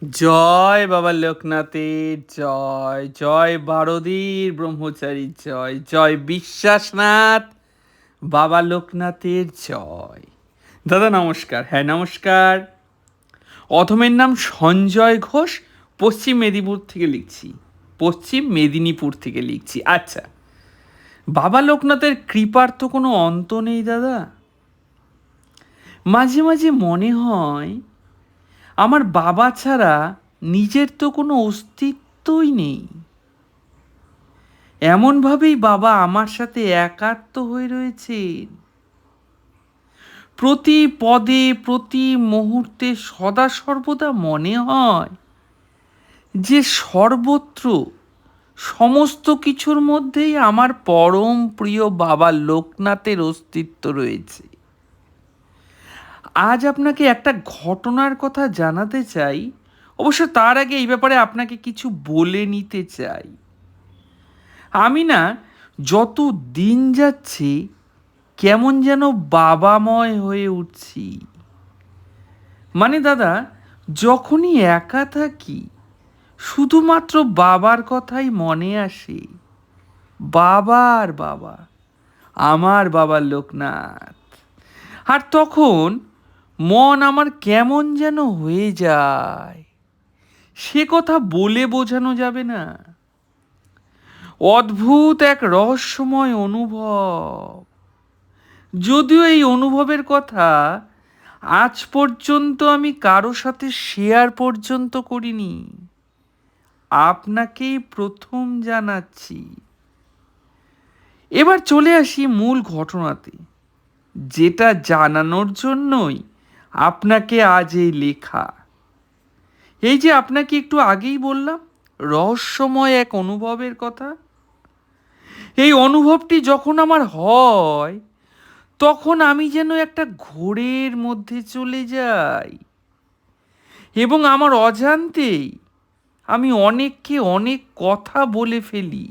জয় বাবা লোকনাথের জয়, জয় বারদীর ব্রহ্মচারীর জয়, জয় বিশ্বাসনাথ বাবা লোকনাথের জয়। দাদা নমস্কার। হ্যাঁ নমস্কার। অধমের নাম সঞ্জয় ঘোষ, পশ্চিম মেদিনীপুর থেকে লিখছি। পশ্চিম মেদিনীপুর থেকে লিখছি। আচ্ছা, বাবা লোকনাথের কৃপার তো কোনো অন্ত নেই দাদা। মাঝে মাঝে মনে হয় আমার বাবা ছাড়া নিজের তো কোনো অস্তিত্বই নেই। এমনভাবেই বাবা আমার সাথে একাত্ম হয়ে রয়েছেন। প্রতি পদে প্রতি মুহূর্তে সদা সর্বদা মনে হয় যে সর্বত্র সমস্ত কিছুর মধ্যেই আমার পরম প্রিয় বাবা লোকনাথের অস্তিত্ব রয়েছে। আজ আপনাকে একটা ঘটনার কথা জানাতে চাই। অবশ্য তার আগে এই ব্যাপারে আপনাকে কিছু বলে নিতে চাই। আমি না যত দিন যাচ্ছে কেমন যেন বাবাময় হয়ে উঠছি। মানে দাদা, যখনই একা থাকি শুধুমাত্র বাবার কথাই মনে আসে। বাবার বাবা, আমার বাবা লোকনাথ। আর তখন মন আমার কেমন যেন হয়ে যায়, সে কথা বলে বোঝানো যাবে না। অদ্ভুত এক রহস্যময় অনুভব। যদিও এই অনুভবের কথা আজ পর্যন্ত আমি কারো সাথে শেয়ার পর্যন্ত করিনি, আপনাকেই প্রথম জানাচ্ছি। এবার চলে আসি মূল ঘটনাতে, যেটা জানানোর জন্যই আপনাকে আজ এই লেখা। এই যে আপনাকে একটু আগেই বললাম রহস্যময় এক অনুভবের কথা, এই অনুভবটি যখন আমার হয় তখন আমি যেন একটা ঘোরের মধ্যে চলে যাই এবং আমার অজান্তেই আমি অনেককে অনেক কথা বলে ফেলি,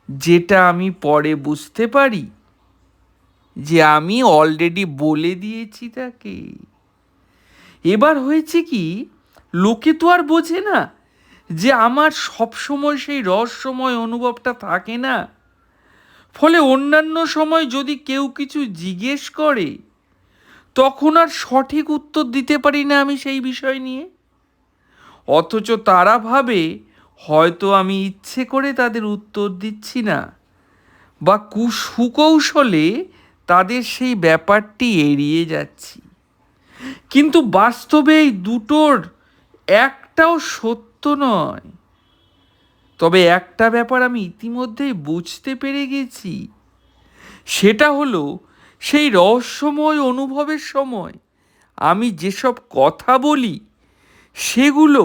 যেটা আমি পরে বুঝতে পারি যে আমি অলরেডি বলে দিয়েছি তাকে। এবার হয়েছে কি, লোকে তো আর বোঝে না যে আমার সবসময় সেই রহস্যময় অনুভবটা থাকে না। ফলে অন্যান্য সময় যদি কেউ কিছু জিজ্ঞেস করে তখন আর সঠিক উত্তর দিতে পারি না আমি সেই বিষয় নিয়ে। অথচ তারা ভাবে হয়তো আমি ইচ্ছে করে তাদের উত্তর দিচ্ছি না, বা সুকৌশলে তাদের সেই ব্যাপারটি এড়িয়ে যাচ্ছি। কিন্তু বাস্তবে এই দুটোর একটাও সত্য নয়। তবে একটা ব্যাপার আমি ইতিমধ্যেই বুঝতে পেরে গেছি, সেটা হলো সেই রহস্যময় অনুভবের সময় আমি যেসব কথা বলি সেগুলো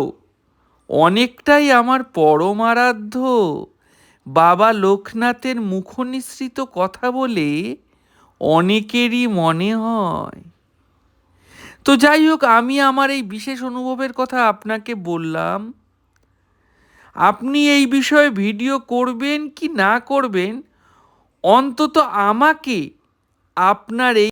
অনেকটাই আমার পরমারাধ্য বাবা লোকনাথের মুখনিসৃত কথা বলে অনেকেরই মনে হয়। তো যাই হোক, আমি আমার এই বিশেষ অনুভবের কথা আপনাকে বললাম। আপনি এই বিষয়ে ভিডিও করবেন কি না করবেন, অন্তত আমাকে আপনার এই